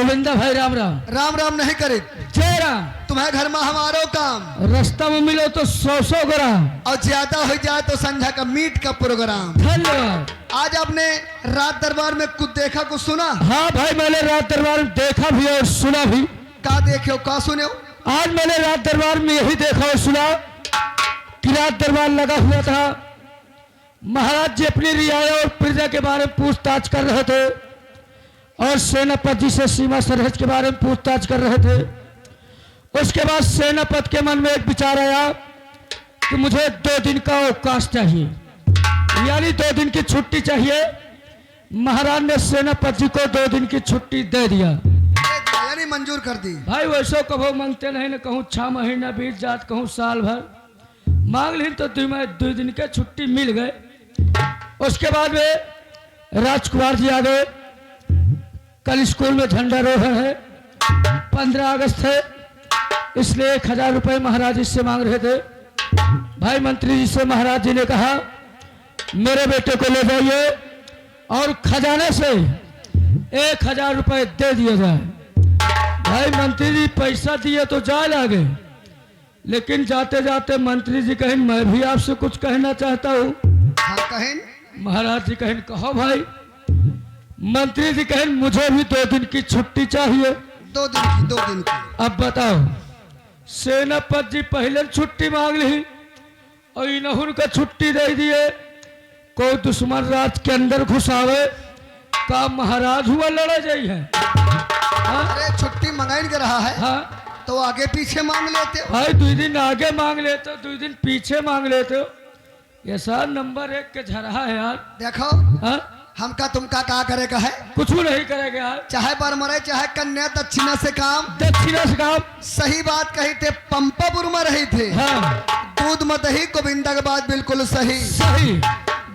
गोविंदा भाई राम राम। राम राम नहीं करे जय राम। तुम्हें घर में हमारो काम रास्ता में मिलो तो 100 ग्राम और ज्यादा हो जाए तो संध्या का मीट का प्रोग्राम। धन्यवाद। आज आपने रात दरबार में कुछ देखा कुछ सुना? हाँ भाई, मैंने रात दरबार में देखा भी और सुना भी। का देखे हो का सुने हो? आज मैंने रात दरबार में यही देखा और सुना कि रात दरबार लगा हुआ था। महाराज जी अपनी रियाया और प्रजा के बारे में पूछताछ कर रहे थे और सेनापति जी से सीमा सरहद के बारे में पूछताछ कर रहे थे। उसके बाद सेनापति के मन में एक विचार आया कि मुझे 2 दिन का अवकाश चाहिए, यानी 2 दिन की छुट्टी चाहिए। महाराज ने सेनापति जी को 2 दिन की छुट्टी दे दिया, यानी मंजूर कर दी। भाई वैसे कहो मांगते नहीं, न कहूँ 6 महीना बीत जात, कहूँ साल भर मांग ली तो 2 दिन के छुट्टी मिल गए। उसके बाद में राजकुमार जी आ गए। कल स्कूल में झंडा रोहण है, 15 अगस्त है, इसलिए 1000 रुपये महाराज जी से मांग रहे थे। भाई मंत्री जी से महाराज जी ने कहा मेरे बेटे को ले जाइए और खजाने से 1000 रुपये दे दिए जाए। भाई मंत्री जी पैसा दिए तो जाए लागे, लेकिन जाते जाते मंत्री जी कहें मैं भी आपसे कुछ कहना चाहता हूँ। हाँ कहें। महाराज जी कहें कहो भाई। मंत्री जी कहें मुझे भी 2 दिन की छुट्टी चाहिए। 2 दिन की। अब बताओ, सेनापति जी पहले छुट्टी मांग ली और इन्हों का छुट्टी दे दिए। कोई दुश्मन राज के अंदर घुसावे का महाराज हुआ लड़ा जाई है। अरे छुट्टी मंगाई के रहा है। हाँ तो आगे पीछे मांग लेते हो भाई, 2 दिन आगे मांग लेते हो, 2 दिन पीछे मांग लेते हो। ये सर नंबर 1 के झरहा है यार। देखो हाँ? हमका तुमका क्या करेगा है? कुछ नहीं करेगा यार। चाहे बर मरे चाहे कन्या दक्षिणा से काम। दक्षिणा से काम। सही बात कही थे, पंपापुर में रही थे। हाँ दूध मत ही गोविंदा के बात बिल्कुल सही। सही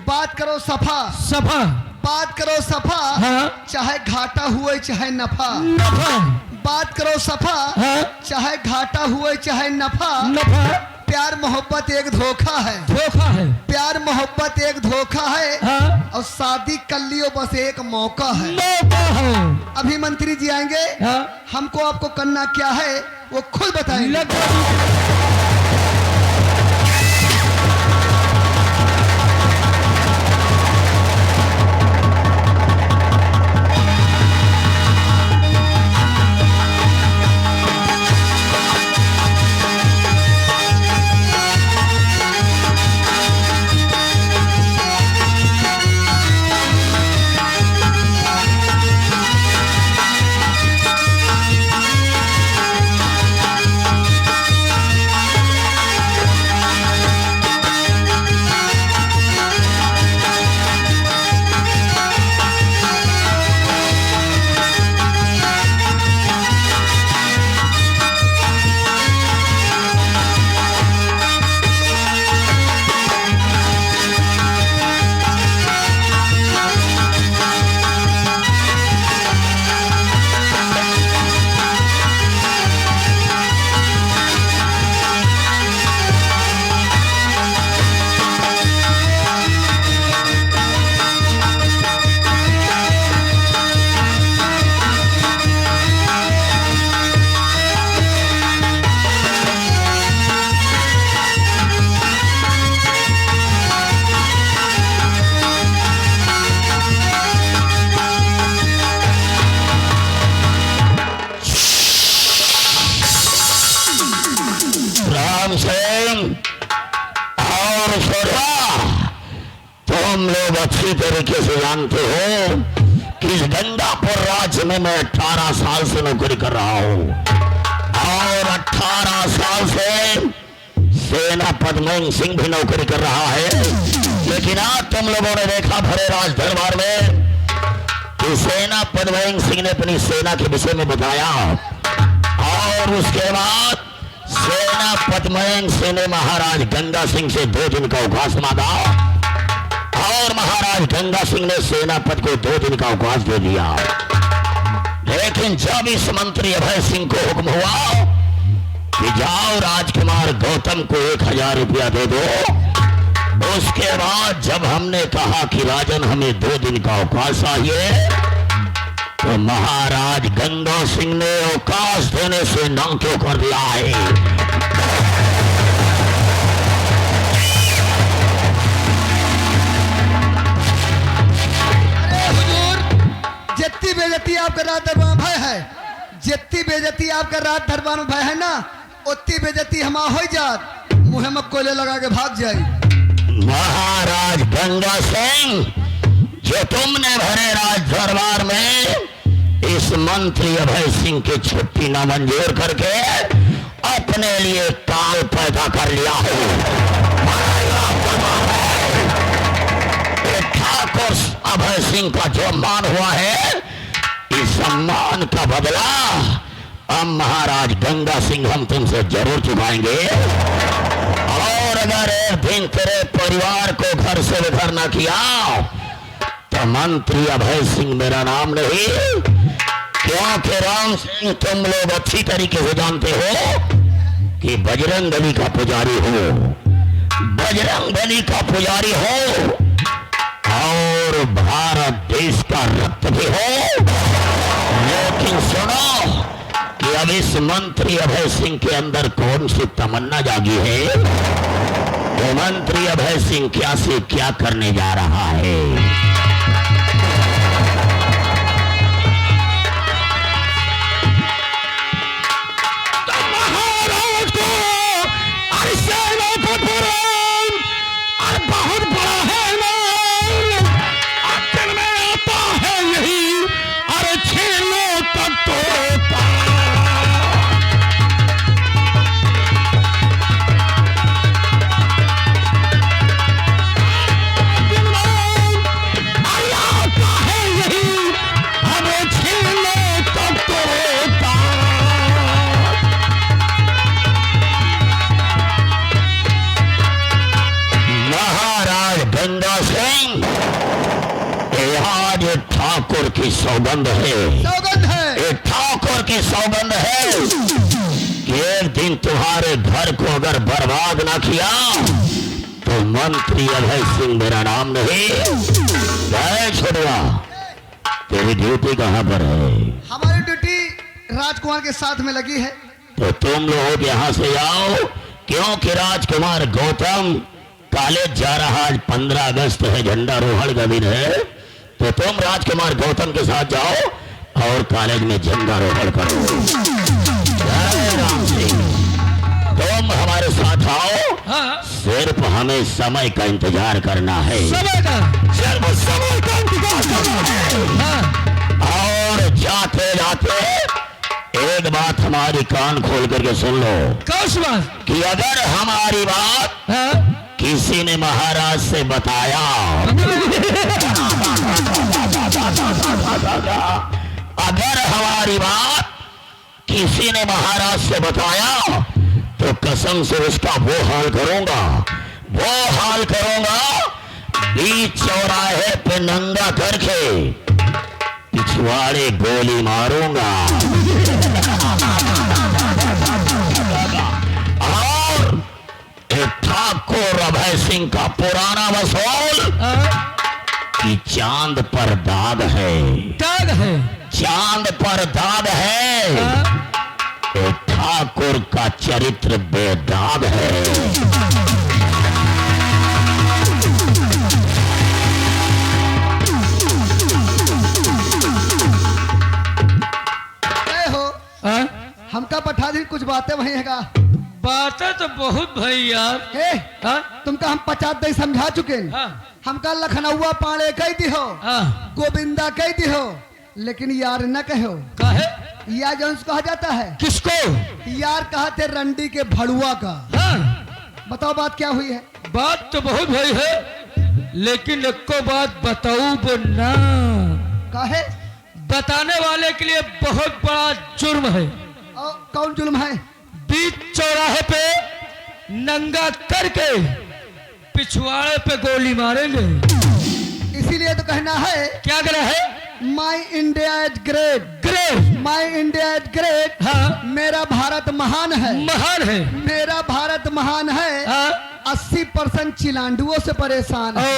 बात करो सफा सफा। बात करो सफा। हाँ चाहे घाटा हुए चाहे नफा। नफा। बात करो सफा। हाँ चाहे घाटा हुए चाहे नफा। नफा। प्यार मोहब्बत एक धोखा है। धोखा है। प्यार मोहब्बत एक धोखा है। हाँ और शादी कर लियो बस एक मौका है। मौका है। अभी मंत्री जी आएंगे। हाँ हमको आपको करना क्या है वो खुद बताएंगे। तुम लोग अच्छी तरीके से जानते हो कि इस गंगापुर राज्य में मैं 18 साल से नौकरी कर रहा हूँ और 18 साल से सेनापति मोहन सिंह भी नौकरी कर रहा है। लेकिन आज तुम लोगों ने देखा भरे राज दरबार में कि सेनापति मोहन सिंह ने अपनी सेना के विषय में बताया और उसके बाद सेनापति मोहन सिंह ने महाराज गंगा सिंह से 2 दिन का अवकाश मांगा और महाराज गंगा सिंह ने सेनापति को 2 दिन का अवकाश दे दिया। लेकिन जब इस मंत्री अभय सिंह को हुक्म हुआ कि जाओ राजकुमार गौतम को 1000 रुपया दे दो, उसके बाद जब हमने कहा कि राजन हमें 2 दिन का अवकाश चाहिए तो महाराज गंगा सिंह ने अवकाश देने से ना क्यों कर दिया है। जितनी बेइज्जती आपका रात दरबार में भय है, जितनी बेइज्जती आपका रात दरबार में भय है ना, उतनी बेइज्जती हम हो जात मुँह में कोयले लगा के भाग जाए। महाराज गंगा सिंह, जो तुमने भरे राज दरबार में इस मंत्री अभय सिंह की छुट्टी न मंजूर करके अपने लिए काल पैदा कर लिया हो। ठाकुर अभय सिंह का जो मान हुआ है, इस सम्मान का बदला अब महाराज गंगा सिंह हम तुमसे जरूर चुकाएंगे। और अगर एक दिन तेरे परिवार को घर से बेघर न किया तो मंत्री अभय सिंह मेरा नाम नहीं, क्योंकि राम सिंह तुम लोग अच्छी तरीके से जानते हो कि बजरंग बली का पुजारी हो, बजरंग बली का पुजारी हो और भारत देश का रक्त भी हो। लेकिन सुनो कि अब इस मंत्री अभय सिंह के अंदर कौन सी तमन्ना जागी है, वो मंत्री अभय सिंह क्या से क्या करने जा रहा है। ठाकुर की सौगंध है, सौगंध है, एक ठाकुर की सौगंध है कि एक दिन तुम्हारे घर को अगर बर्बाद ना किया तो मंत्री अभय सिंह मेरा नाम नहीं। छोड़वा, तेरी ड्यूटी कहाँ पर है? हमारी ड्यूटी राजकुमार के साथ में लगी है। तो तुम लोग यहाँ से आओ, क्योंकि राजकुमार गौतम कॉलेज जा रहा। आज 15 अगस्त है, झंडारोहण का दिन है। तो तुम राजकुमार गौतम के साथ जाओ और कॉलेज में झंडारोहण करो। जय राम सिंह, तुम हमारे साथ आओ। हाँ। सिर्फ हमें समय का इंतजार करना है, समय का, सिर्फ समय का इंतजार करना है। हाँ। और जाते जाते एक बात हमारी कान खोल करके सुन लो। कौन सी बात? कि अगर हमारी बात हाँ? किसी ने महाराज से बताया, अगर हमारी बात किसी ने महाराज से बताया तो कसम से उसका वो हाल करूंगा, वो हाल करूंगा, बीच चौराहे पे नंगा करके पिछवाड़े गोली मारूंगा। और ठाकुर अभय सिंह का पुराना वसूल कि चांद पर दाग है, दाग है, चांद पर दाग है। ठाकुर का चरित्र बेदाग है। हमका पठा दी कुछ बातें वही है का। बातें तो बहुत भाई यार। तुमका हम 50 दे समझा चुके। हमका लखनऊआ पाड़े कह दी हो, गोविंदा कह दी हो, लेकिन यार न कहो। काहे? यार जो कहा जाता है। किसको? यार कहा थे रंडी के भड़ुआ का। बताओ बात क्या हुई है? बात तो बहुत भाई है, लेकिन एक को बात बताऊं ना। काहे? बताने वाले के लिए बहुत बड़ा जुर्म है। कौन जुर्म है? बीच चौराहे पे नंगा करके पिछवाड़े पे गोली मारेंगे। इसीलिए तो कहना है। क्या कहना है? My India is great, great, my India is great. हाँ। मेरा भारत महान है, महान है, मेरा भारत महान है। 80% चिलांडुओं से परेशान है।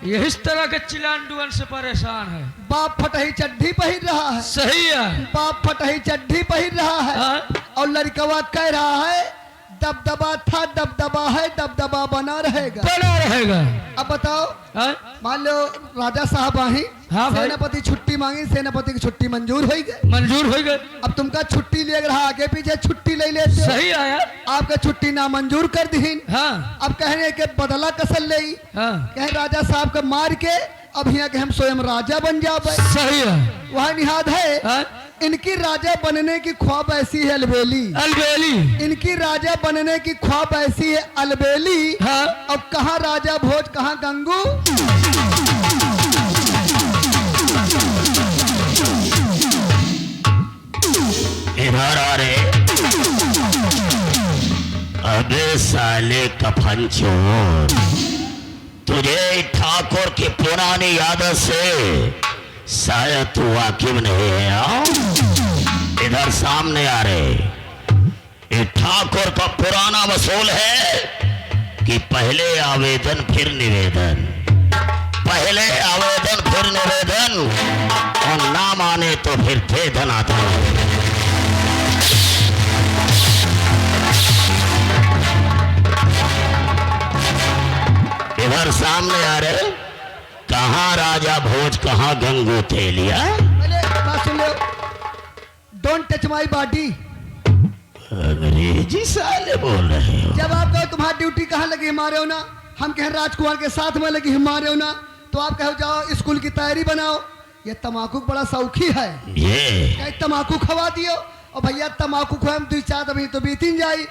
ये इस तरह के चिलान से परेशान है। बाप फटही चड्ढी पहिर रहा है, सही है। बाप फटही चड्ढी पहिर रहा है हाँ? और लड़कवा कह रहा है दबदबा था दबदबा है दबदबा बना रहेगा। बना रहेगा। अब बताओ, हाँ? मान लो राजा साहब आई, हाँ भाई। सेनापति छुट्टी मांगी, सेनापति की छुट्टी मंजूर हो गई। मंजूर हो गए। अब तुमका छुट्टी ले रहा, आगे पीछे छुट्टी ले लेते हो। सही आया। आपका छुट्टी ना मंजूर कर दी। हाँ अब कहने के बदला कसल ले, हाँ कहे राजा साहब का मार के अब यहाँ के हम स्वयं राजा बन जाए। सही है। वह निहाद है हाँ? इनकी राजा बनने की ख्वाब ऐसी है अलबेली, अलबेली। इनकी राजा बनने की ख्वाब ऐसी है अलबेली। हाँ? अब कहाँ राजा भोज कहाँ गंगू। इधर आ रे। अबे साले कफन चोर, तुझे ठाकुर की पुरानी यादों से शायद तू वाकिफ नहीं है। हाँ? इधर सामने आ रहे। ये ठाकुर का पुराना वसूल है कि पहले आवेदन फिर निवेदन, पहले आवेदन फिर निवेदन, और ना माने तो फिर दे धनाधन। इधर सामने आ रहे। कहाँ राजा भोज कहाँ गंगू थे लिया। पहले बात सुन लो, डोंट टच माई बॉडी। अंग्रेजी साले बोल रहे हो। जब आप कहो तुम्हारी ड्यूटी कहाँ लगी हमारे हो ना, हम कहें राजकुमार के साथ में लगी हमारे हो ना, तो आप कहो जाओ स्कूल की तैयारी बनाओ। ये तमाकू बड़ा शौकी है, ये कहीं तमाकू खवा दियो। और भैया तमाकू खवा हम 2-4 अभी तो बीतीन जाई,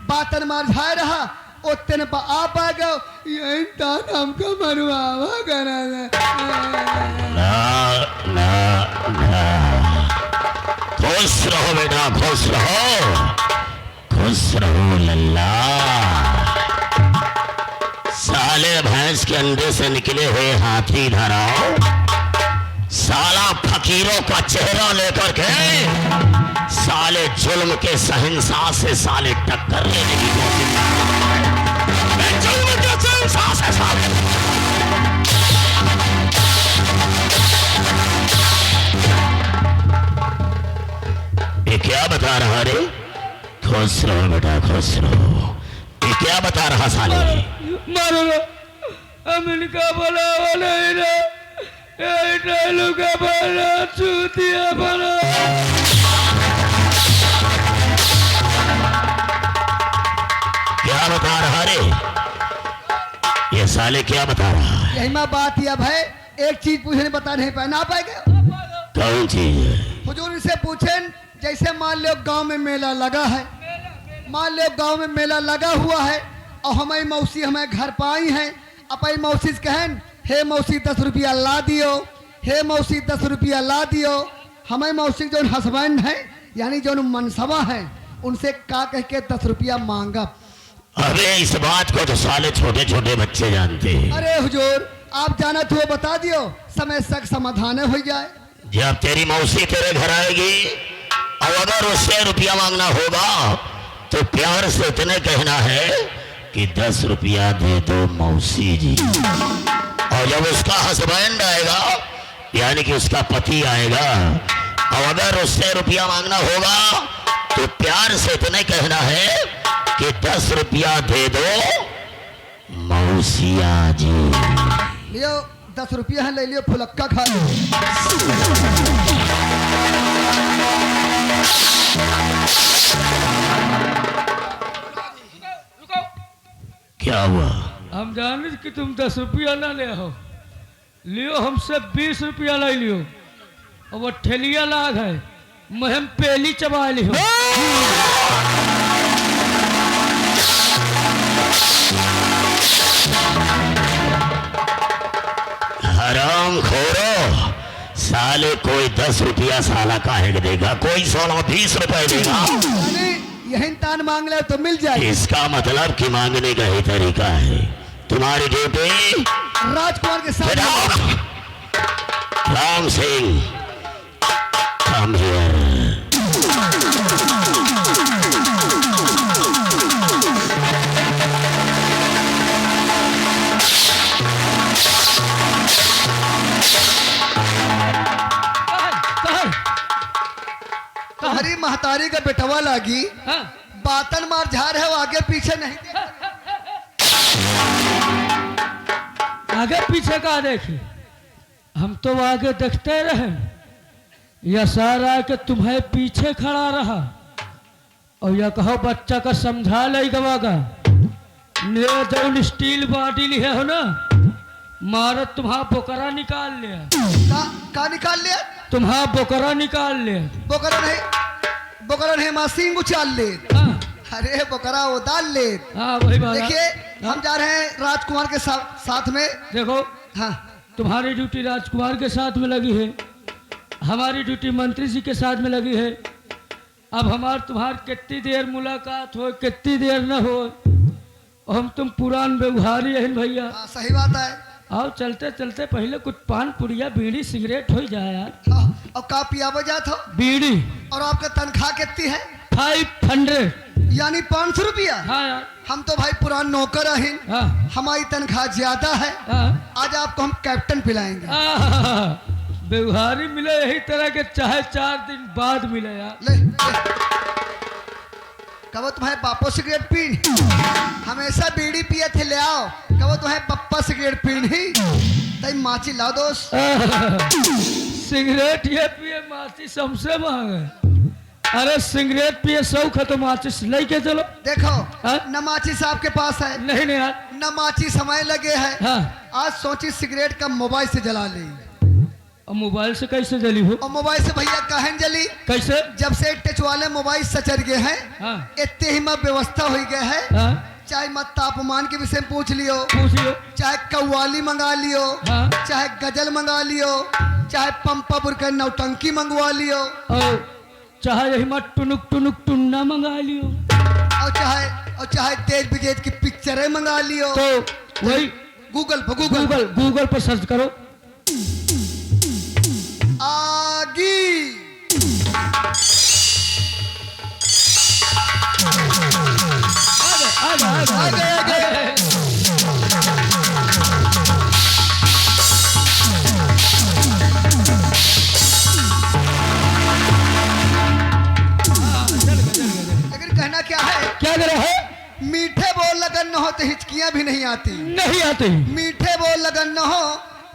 बातन मार झाए रहा ओतन पर आप आ गए, यही तान हमको मरवावा करा। ना ना ना, खुश रहो बेटा, खुश रहो, खुश रहो लल्ला। साले भैंस के अंडे से निकले हुए हाथी धराओ, साला फकीरों का चेहरा लेकर के साले जुल्म के शहंशाह से साले टक्कर लेने की कोशिश कर रहा है। मैं जुल्म के शहंशाह से साले। ये क्या बता रहा रे? खुश रहो बेटा, खुश रहो। ये क्या बता रहा साले? मारो ना, अमेरिका बोला वाला है ना, ये डायलॉग का बोला चूतिया बोला। क्या बता रहा रे? ये साले क्या बता रहा है? यही मैं बात ही। अब है एक चीज पूछने बता नहीं पाए ना पाएगा। कौन चीज है? हुजूर इसे पूछें, जैसे मान लो गांव में मेला लगा है, मान लो गांव में मेला लगा हुआ है और हमारी मौसी हमें घर पर आई हैं। अपनी मौसी से कहें, हे मौसी 10 रुपया ला दियो, हे मौसी 10 रुपया ला दियो। हमारी मौसी जो हस्बैंड है यानी जो मनसबा है, उनसे का कह के 10 रुपया मांगा। अरे इस बात को तो साले छोटे छोटे बच्चे जानते हैं। अरे हुजूर आप जाना तो बता दियो, समय तक समाधान हो जाए। जब तेरी मौसी तेरे घर आएगी और अगर उससे रुपया मांगना होगा तो प्यार से इतने कहना है कि 10 रुपया दे दो मौसी जी। और जब उसका हस्बैंड आएगा यानी कि उसका पति आएगा और अगर उससे रुपया मांगना होगा तो प्यार से इतने कहना है कि 10 रुपया दे दो मौसिया जी। लियो 10 रुपया है, ले लियो फुलक्का खा लो। क्या हुआ? हम जाने कि तुम 10 रुपया ना ले हो, लियो हमसे 20 रुपया ले लियो। और वो ठेलिया लाग है, मुहम पेली चबा लियो। हराम खोरो साले, कोई 10 रुपया साला काहे के देगा, कोई 16-20 रुपए देगा। यही तान मांग ले तो मिल जाए। इसका मतलब कि मांगने का ही तरीका है। तुम्हारी ड्यूटी राजकुमार के साथ। Ram Singh come here। महतारी का बेटवा लागी हाँ, बातन मार झार है वो आगे पीछे नहीं आगे पीछे का देखी, हम तो आगे देखते रहे, या सारा के तुम्हें पीछे खड़ा रहा और या कहो बच्चा का समझा ले गवागा ने जौन स्टील बॉडी लिया हो ना, मारत तुम्हारा बोकरा निकाल लिया, का निकाल लिया तुम्हारा बोकरा निकाल लिया। बोकरा नहीं मासींग उछाल ले। हाँ, अरे बोकरा वो डाल ले। हाँ वही बात है। देखिए हम जा रहे हैं राजकुमार के साथ में। देखो हाँ तुम्हारी ड्यूटी राजकुमार के साथ में लगी है, हमारी ड्यूटी मंत्री जी के साथ में लगी है। अब हमार तुम्हार कितनी देर मुलाकात हो, कितनी देर न हो, और हम तुम पुरान व्यवहारी हैं भैया। हाँ, सही बात है। आओ चलते चलते पहले कुछ पान पुड़िया बीड़ी सिगरेट हो जाए यार। हाँ, और का पियाबो जात हो बीड़ी और आपका तनख्वाह कितनी है? 500। यानी 500 रुपया। हाँ यार। हम तो भाई पुरान नौकर हैं, हाँ हमारी तनख्वाह ज्यादा है। हाँ। आज आपको हम कैप्टन पिलाएंगे। व्यवहारी मिले यही तरह के, चाहे 4 दिन बाद मिले यार। ले कहो तुम्हारे पापो सिगरेट पीन, हमेशा बीड़ी पिए थे, ले आओ। कहो तुम्हारे पप्पा सिगरेट पीन ही, तई माची लाओ दोस्त। सिगरेट ये पिए माचिस हमसे मांगे। अरे सिगरेट पिए शौक है तो माचिस लेके चलो। देखो हाँ? न माचिस आपके पास है, नहीं नहीं यार। न माचिस समय लगे है। हाँ, आज सोची सिगरेट का मोबाइल से जला ले। और मोबाइल से कैसे जली हो? और मोबाइल से भैया कहन जली, कैसे? जब से टच वाले मोबाइल सचर गए हैं, हाँ इतने ही में व्यवस्था हो गए है। हाँ, चाहे मत तापमान के विषय में पूछ लियो, पूछ लो। चाहे कव्वाली मंगा लियो, हाँ। चाहे गजल मंगा लियो, चाहे पंपापुर का नौटंकी मंगवा लियो, और चाहे यही मत टुनुक टुनुक टुन्ना मंगा लियो, और चाहे तेज विजेज की पिक्चरें मंगा लियो। तो वही गूगल पर गूगल गूगल पर सर्च करो। आगी आगे। लेकिन कहना क्या है? क्या कर रहा है? मीठे बोल लगन न हो तो हिचकियां भी नहीं आती। नहीं आते। मीठे बोल लगन न हो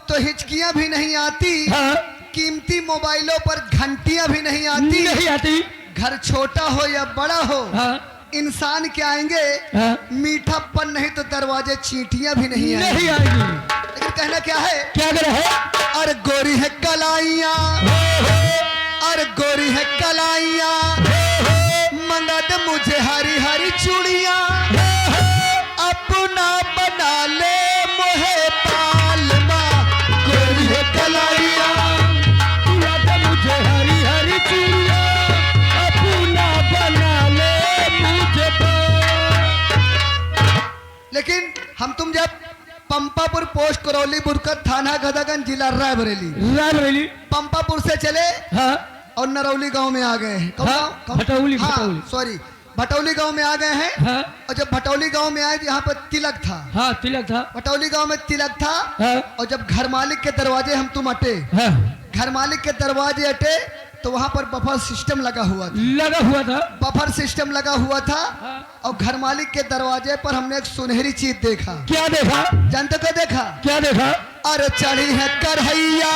तो हिचकियां भी नहीं आती। हाँ, कीमती मोबाइलों पर घंटियां भी नहीं आती। नहीं आती। घर छोटा हो या बड़ा हो, हाँ इंसान के आएंगे, हाँ, मीठापन नहीं तो दरवाजे चींटियां भी नहीं आएंगी। नहीं आएगी। लेकिन कहना क्या है? क्या कर रहा है? अरे गोरी है कलाइयां, अरे गोरी है कलाइयां, मंगा दे मुझे हरी हरी चूड़ियां, अपना बना ले मोहे पालमा। गोरी है कलाइयां, मंगा दे मुझे हरी हरी चूड़ियां, अपना बना ले मुझे लेकिन हम तुम जब पंपापुर पोस्ट करौली बुरकत थाना गदगन जिला रायबरेली पंपापुर से चले हाँ और नरौली गांव में आ गए हैं। हाँ, भटौली। सॉरी, भटौली गांव में आ गए हैं। हाँ और जब भटौली गांव में आए तो यहाँ पर तिलक था। हाँ, तिलक था। भटौली गांव में तिलक था। हाँ और जब घर मालिक के दरवाजे हम तुम अटे, हाँ, घर मालिक के दरवाजे अटे तो वहां पर बफर सिस्टम लगा हुआ था। लगा हुआ था। बफर सिस्टम लगा हुआ था। हाँ। और घर मालिक के दरवाजे पर हमने एक सुनहरी चीज देखा। क्या देखा? जानते को देखा? क्या देखा? अरे चढ़ी है करहैया,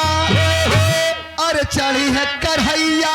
अरे चढ़ी है करहैया,